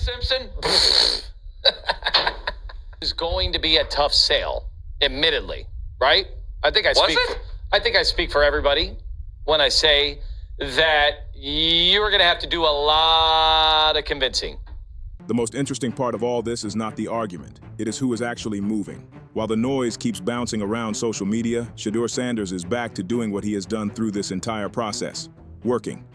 Simpson is going to be a tough sale, admittedly, right? I think I speak for everybody when I say that you're going to have to do a lot of convincing. The most interesting part of all this is not the argument. It is who is actually moving. While the noise keeps bouncing around social media, Shedeur Sanders is back to doing what he has done through this entire process: working.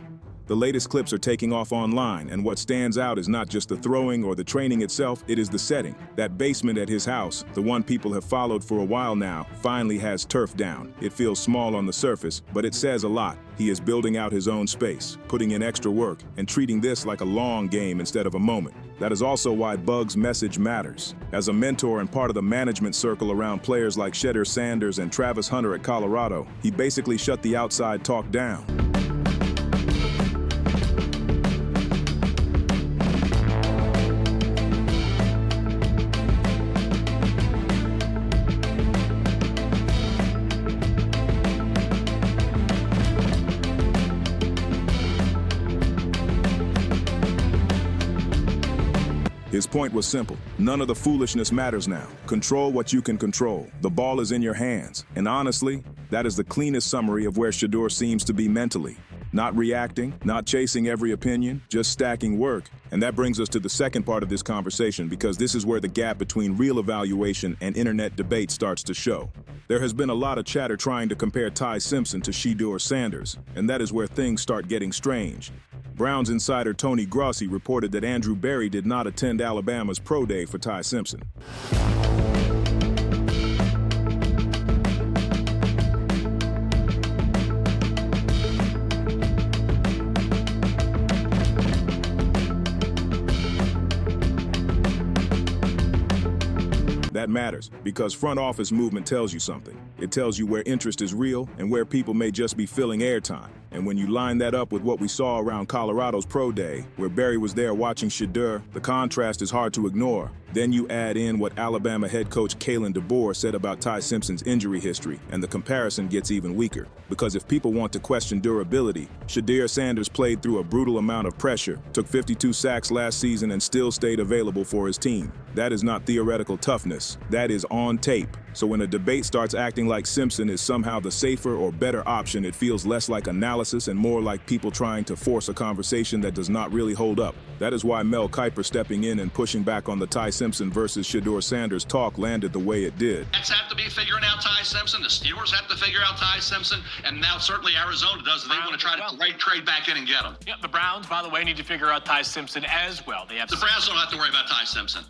The latest clips are taking off online, and what stands out is not just the throwing or the training itself, it is the setting. That basement at his house, the one people have followed for a while now, finally has turf down. It feels small on the surface, but it says a lot. He is building out his own space, putting in extra work, and treating this like a long game instead of a moment. That is also why Bug's message matters. As a mentor and part of the management circle around players like Shedeur Sanders and Travis Hunter at Colorado, he basically shut the outside talk down. His point was simple. None of the foolishness matters now. Control what you can control. The ball is in your hands. And honestly, that is the cleanest summary of where Shedeur seems to be mentally. Not reacting, not chasing every opinion, just stacking work. And that brings us to the second part of this conversation, because this is where the gap between real evaluation and internet debate starts to show. There has been a lot of chatter trying to compare Ty Simpson to Shedeur Sanders, and that is where things start getting strange. Browns insider Tony Grossi reported that Andrew Berry did not attend Alabama's pro day for Ty Simpson. That matters, because front office movement tells you something. It tells you where interest is real and where people may just be filling airtime. And when you line that up with what we saw around Colorado's pro day, where Berry was there watching Shedeur, the contrast is hard to ignore. Then you add in what Alabama head coach Kalen DeBoer said about Ty Simpson's injury history, and the comparison gets even weaker. Because if people want to question durability, Shedeur Sanders played through a brutal amount of pressure, took 52 sacks last season, and still stayed available for his team. That is not theoretical toughness. That is on tape. So when a debate starts acting like Simpson is somehow the safer or better option, it feels less like analysis and more like people trying to force a conversation that does not really hold up. That is why Mel Kiper stepping in and pushing back on the Ty Simpson versus Shedeur Sanders talk landed the way it did. Nets have to be figuring out Ty Simpson. The Steelers have to figure out Ty Simpson. And now certainly Arizona does. They want to try to trade back in and get him. Yeah, the Browns, by the way, need to figure out Ty Simpson as well. The Browns don't have to worry about Ty Simpson.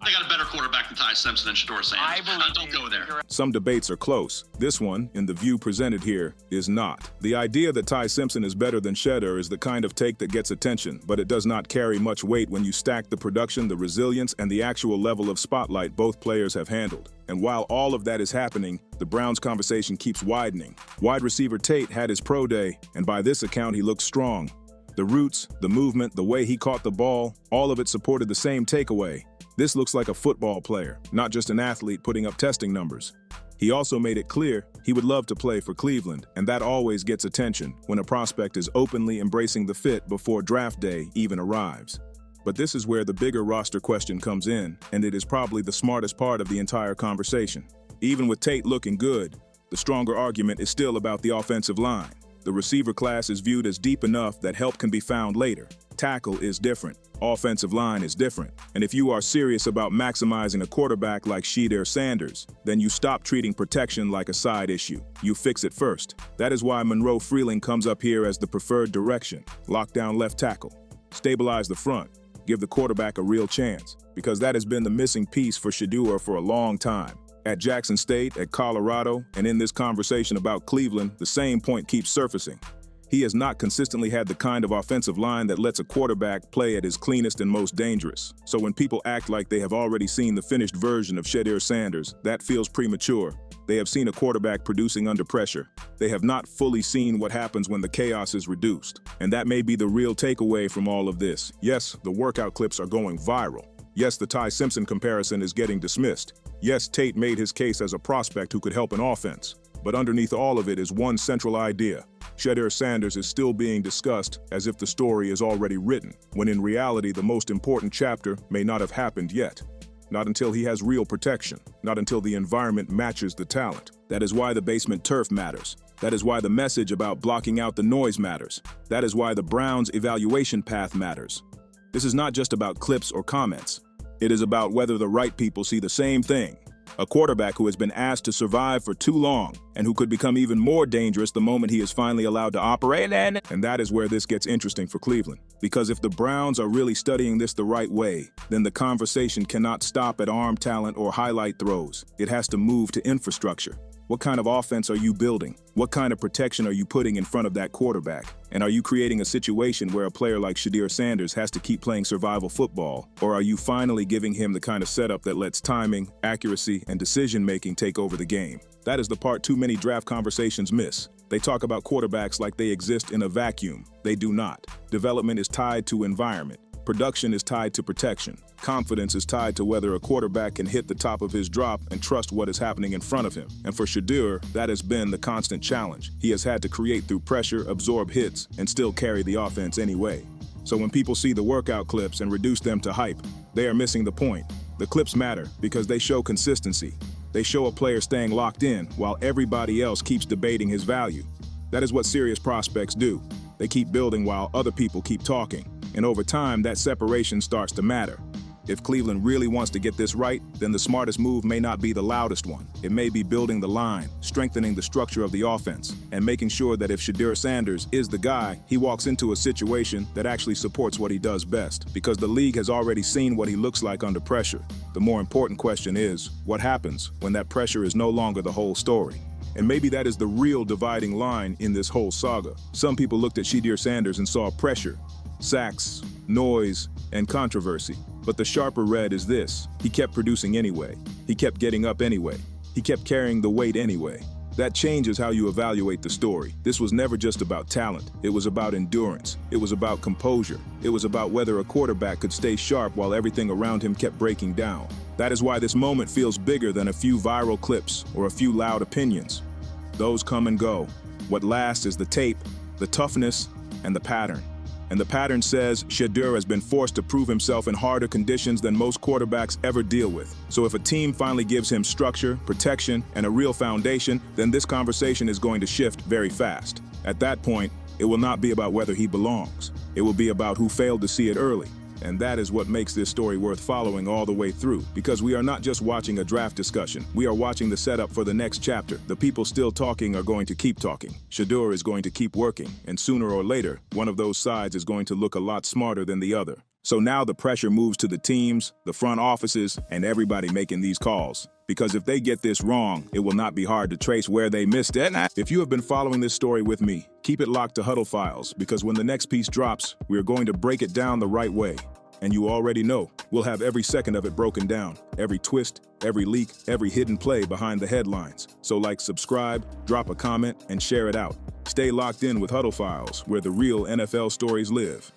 They got a better quarterback than Ty Simpson and Shedeur Sanders. Don't go there. Some debates are close. This one, in the view presented here, is not. The idea that Ty Simpson is better than Shedeur is the kind of take that gets attention, but it does not carry much weight when you stack the production, the resilience, and the actual level of spotlight both players have handled. And while all of that is happening, the Browns conversation keeps widening. Wide receiver Tate had his pro day, and by this account he looked strong. The roots, the movement, the way he caught the ball, all of it supported the same takeaway. This looks like a football player, not just an athlete putting up testing numbers. He also made it clear he would love to play for Cleveland, and that always gets attention when a prospect is openly embracing the fit before draft day even arrives. But this is where the bigger roster question comes in, and it is probably the smartest part of the entire conversation. Even with Tate looking good, the stronger argument is still about the offensive line. The receiver class is viewed as deep enough that help can be found later. Tackle is different. Offensive line is different. And if you are serious about maximizing a quarterback like Shedeur Sanders, then you stop treating protection like a side issue. You fix it first. That is why Monroe Freeling comes up here as the preferred direction. Lock down left tackle. Stabilize the front. Give the quarterback a real chance. Because that has been the missing piece for Shedeur for a long time. At Jackson State, at Colorado, and in this conversation about Cleveland, the same point keeps surfacing. He has not consistently had the kind of offensive line that lets a quarterback play at his cleanest and most dangerous. So when people act like they have already seen the finished version of Shedeur Sanders, that feels premature. They have seen a quarterback producing under pressure. They have not fully seen what happens when the chaos is reduced. And that may be the real takeaway from all of this. Yes, the workout clips are going viral. Yes, the Ty Simpson comparison is getting dismissed. Yes, Tate made his case as a prospect who could help an offense. But underneath all of it is one central idea. Shedeur Sanders is still being discussed as if the story is already written, when in reality the most important chapter may not have happened yet. Not until he has real protection, not until the environment matches the talent. That is why the basement turf matters. That is why the message about blocking out the noise matters. That is why the Browns' evaluation path matters. This is not just about clips or comments. It is about whether the right people see the same thing. A quarterback who has been asked to survive for too long and who could become even more dangerous the moment he is finally allowed to operate. And that is where this gets interesting for Cleveland. Because if the Browns are really studying this the right way, then the conversation cannot stop at arm talent or highlight throws. It has to move to infrastructure. What kind of offense are you building? What kind of protection are you putting in front of that quarterback? And are you creating a situation where a player like Shedeur Sanders has to keep playing survival football? Or are you finally giving him the kind of setup that lets timing, accuracy, and decision-making take over the game? That is the part too many draft conversations miss. They talk about quarterbacks like they exist in a vacuum. They do not. Development is tied to environment. Production is tied to protection. Confidence is tied to whether a quarterback can hit the top of his drop and trust what is happening in front of him. And for Shedeur, that has been the constant challenge. He has had to create through pressure, absorb hits, and still carry the offense anyway. So when people see the workout clips and reduce them to hype, they are missing the point. The clips matter because they show consistency. They show a player staying locked in while everybody else keeps debating his value. That is what serious prospects do. They keep building while other people keep talking. And over time, that separation starts to matter. If Cleveland really wants to get this right, then the smartest move may not be the loudest one. It may be building the line, strengthening the structure of the offense, and making sure that if Shedeur Sanders is the guy, he walks into a situation that actually supports what he does best, because the league has already seen what he looks like under pressure. The more important question is, what happens when that pressure is no longer the whole story? And maybe that is the real dividing line in this whole saga. Some people looked at Shedeur Sanders and saw pressure, sacks, noise, and controversy. But the sharper red is this: he kept producing anyway. He kept getting up anyway. He kept carrying the weight anyway. That changes how you evaluate the story. This was never just about talent. It was about endurance. It was about composure. It was about whether a quarterback could stay sharp while everything around him kept breaking down. That is why this moment feels bigger than a few viral clips or a few loud opinions. Those come and go. What lasts is the tape, the toughness, and the pattern. And the pattern says Shedeur has been forced to prove himself in harder conditions than most quarterbacks ever deal with. So if a team finally gives him structure, protection, and a real foundation, then this conversation is going to shift very fast. At that point, it will not be about whether he belongs. It will be about who failed to see it early. And that is what makes this story worth following all the way through. Because we are not just watching a draft discussion. We are watching the setup for the next chapter. The people still talking are going to keep talking. Shedeur is going to keep working. And sooner or later, one of those sides is going to look a lot smarter than the other. So now the pressure moves to the teams, the front offices, and everybody making these calls. Because if they get this wrong, it will not be hard to trace where they missed it. If you have been following this story with me, keep it locked to Huddle Files, because when the next piece drops, we are going to break it down the right way. And you already know, we'll have every second of it broken down, every twist, every leak, every hidden play behind the headlines. So like, subscribe, drop a comment, and share it out. Stay locked in with Huddle Files, where the real NFL stories live.